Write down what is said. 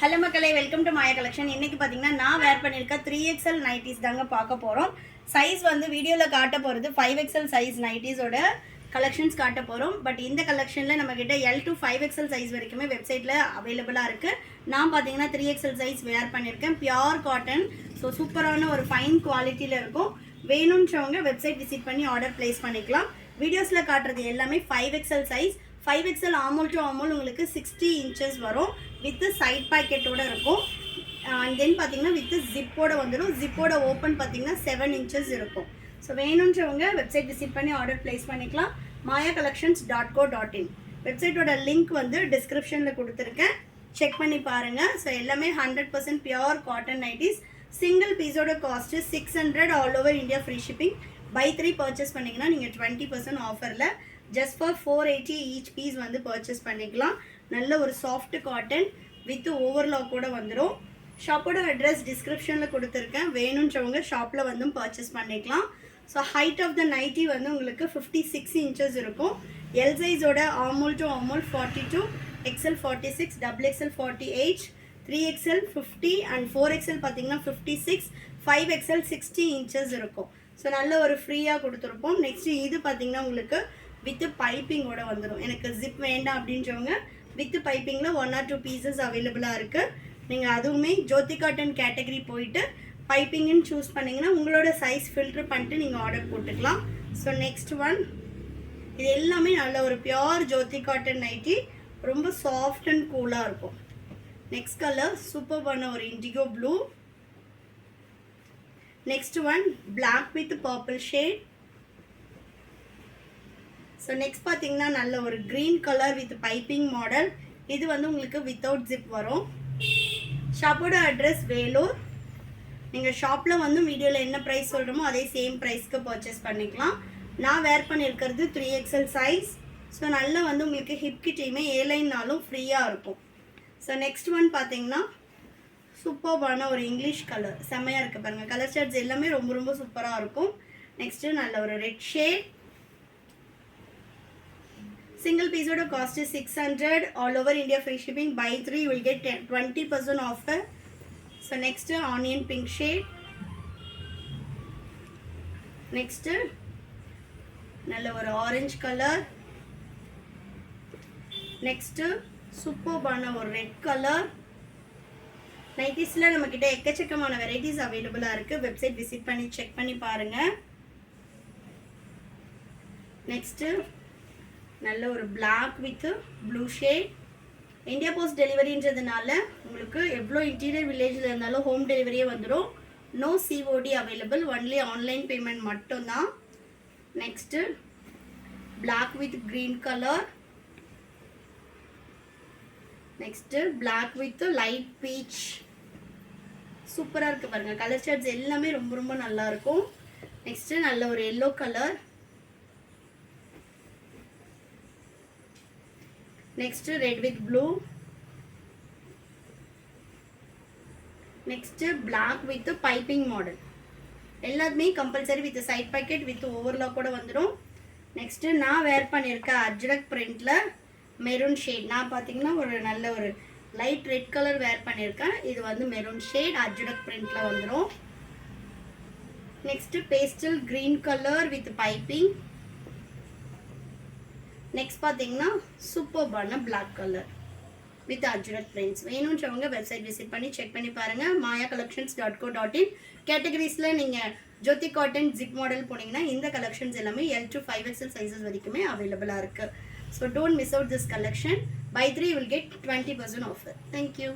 Hello மக்களே, welcome to Maya collection. இன்றைக்கி பார்த்தீங்கன்னா நான் வேர் பண்ணியிருக்க 3XL நைட்டிஸ் தாங்க பார்க்க போகிறோம். சைஸ் வந்து வீடியோவில் காட்ட போகிறது 5XL சைஸ் நைட்டிஸோட கலெக்ஷன்ஸ் காட்ட போகிறோம். பட் இந்த கலெக்ஷனில் நம்மக்கிட்ட L to 5XL சைஸ் வரைக்குமே வெப்சைட்டில் அவைலபிளாக இருக்குது. நான் பார்த்தீங்கன்னா 3XL சைஸ் வேர் பண்ணியிருக்கேன். பியோர் காட்டன், ஸோ சூப்பரான ஒரு ஃபைன் குவாலிட்டியில் இருக்கும். வேணுன்றவங்க வெப்சைட் விசிட் பண்ணி ஆர்டர் ப்ளேஸ் பண்ணிக்கலாம். வீடியோஸில் காட்டுறது எல்லாமே 5XL சைஸ். 5XL ஆமோல் டு ஆமோல் உங்களுக்கு 60 இன்ச்சஸ் வரும். வித்து சைட் பாக்கெட்டோடு இருக்கும். அண்ட் தென் பார்த்தீங்கன்னா வித்து ஜிப்போட வந்துடும். ஜிப்போட ஓப்பன் பார்த்தீங்கன்னா 7 இன்ச்சஸ் இருக்கும். ஸோ வேணுன்றவங்க வெப்சைட் விசிட் பண்ணி ஆர்டர் ப்ளேஸ் பண்ணிக்கலாம். mayacollections.co.in வெப்சைட்டோட லிங்க் வந்து டிஸ்கிரிப்ஷனில் கொடுத்துருக்கேன், செக் பண்ணி பாருங்கள். ஸோ எல்லாமே 100% பியோர் காட்டன் நைட்டிஸ். சிங்கிள் பீஸோட cost 600, all over India free shipping. Buy 3 purchase பண்ணிங்கன்னா நீங்கள் 20% ஆஃபரில் ஜஸ்ட் ஃபார் 480 ஈச் பீஸ் வந்து பர்ச்சேஸ் பண்ணிக்கலாம். நல்ல ஒரு சாஃப்ட் காட்டன் வித் ஓவர்லாக் கூட வந்துடும். ஷாப்போட அட்ரஸ் டிஸ்கிரிப்ஷனில் கொடுத்துருக்கேன், வேணுன்றவங்க ஷாப்பில் வந்து பர்ச்சேஸ் பண்ணிக்கலாம். So height of the nighty வந்து உங்களுக்கு 56 இன்ச்சஸ் இருக்கும். எல் சைஸோட armhole to armhole 42, XL 46, XXL 48, 3XL 50 and 4XL பார்த்தீங்கன்னா 56, 5XL 60 இன்ச்சஸ் இருக்கும். ஸோ நல்ல ஒரு ஃப்ரீயாக கொடுத்துருப்போம். நெக்ஸ்ட்டு இது பார்த்தீங்கன்னா உங்களுக்கு வித்து பைப்பிங்கோட வந்துடும். எனக்கு ஜிப் வேண்டாம் அப்படின்றவங்க வித்து பைப்பிங்கில் 1 or 2 பீசஸ் அவைலபிளாக இருக்குது. நீங்கள் அதுவுமே ஜோதி காட்டன் கேட்டகரி போயிட்டு பைப்பிங்குன்னு சூஸ் பண்ணிங்கன்னா உங்களோட சைஸ் ஃபில்ட்ரு பண்ணிட்டு நீங்கள் ஆர்டர் போட்டுக்கலாம். ஸோ நெக்ஸ்ட் ஒன், இது எல்லாமே நல்ல ஒரு பியோர் ஜோதி காட்டன் நைட்டி, ரொம்ப சாஃப்ட் அண்ட் கூலாக இருக்கும். நெக்ஸ்ட் கலர் சூப்பர்பான ஒரு indigo blue. Next one black with purple shade. So next பார்த்தீங்கன்னா நல்ல ஒரு green colour with piping model. இது வந்து உங்களுக்கு வித்தவுட் ஜிப் வரும். ஷாப்போட அட்ரஸ் வேலூர். நீங்கள் ஷாப்பில் வந்து வீடியோவில் என்ன ப்ரைஸ் சொல்கிறோமோ அதே சேம் ப்ரைஸ்க்கு பர்ச்சேஸ் பண்ணிக்கலாம். நான் வேர் பண்ணியிருக்கிறது 3XL சைஸ். ஸோ நல்லா வந்து உங்களுக்கு ஹிப் கிட்டேயுமே ஏலைன்னாலும் ஃப்ரீயாக இருக்கும். ஸோ நெக்ஸ்ட் ஒன் பார்த்தீங்கன்னா சூப்பர்பான ஒரு இங்கிலீஷ் கலர், செம்மையாக இருக்குது பாருங்கள். கலர் ஷர்ட்ஸ் எல்லாமே ரொம்ப ரொம்ப சூப்பராக இருக்கும். நெக்ஸ்ட்டு நல்ல ஒரு red shade. Single piece order cost is 600, all over India free shipping. Buy 3 you will get 20% offer. So next onion pink shade. Next நல்ல ஒரு orange color. Next சூப்பர்பான ஒரு red color. நைட்டிஸ்ல நம்ம கிட்ட எக்கச்சக்கமான வெரைட்டிஸ் அவைலபிளா இருக்கு. வெப்சைட் விசிட் பண்ணி செக் பண்ணி பாருங்க. நெக்ஸ்ட் நல்ல ஒரு black with blue shade. India post டெலிவரின்றதுனால உங்களுக்கு எவ்வளோ இன்டீரியர் வில்லேஜில் இருந்தாலும் ஹோம் டெலிவரியே வந்துடும். No COD available, only online payment மட்டும்தான். Next black with green colour. Next black with light peach. சூப்பராக இருக்குது பாருங்கள். கலர் ஷர்ட்ஸ் எல்லாமே ரொம்ப ரொம்ப நல்லாயிருக்கும். நெக்ஸ்ட்டு நல்ல ஒரு yellow colour. Next red with blue. Next black with piping model. எல்லாமே compulsory with side pocket with overlock கூட வந்துடும். நெக்ஸ்ட் நான் வேர் பண்ணியிருக்க அஜ்ரக் பிரிண்ட்ல மெரூன் ஷேட். நான் பார்த்தீங்கன்னா ஒரு நல்ல ஒரு லைட் ரெட் கலர் வேர் பண்ணியிருக்கேன். இது வந்து மெரூன் ஷேட் அஜ்ரக் பிரிண்ட்ல வந்துடும். Next pastel green colour with piping. Next பார்த்தீங்கன்னா சூப்பர்பான black colour with ajrak prints. வேணுன்றவங்க வெப்சைட் விசிட் பண்ணி செக் பண்ணி பாருங்கள். mayacollections.co.in கேட்டகரிஸில் நீங்கள் ஜோதி காட்டன் ஜிப் மாடல் போனீங்கன்னா இந்த கலெக்ஷன்ஸ் எல்லாமே L to 5XL சைஸஸ் வரைக்குமே அவைலபிளாக இருக்குது. So don't miss out this collection. Buy 3 you will get 20% offer. Thank you.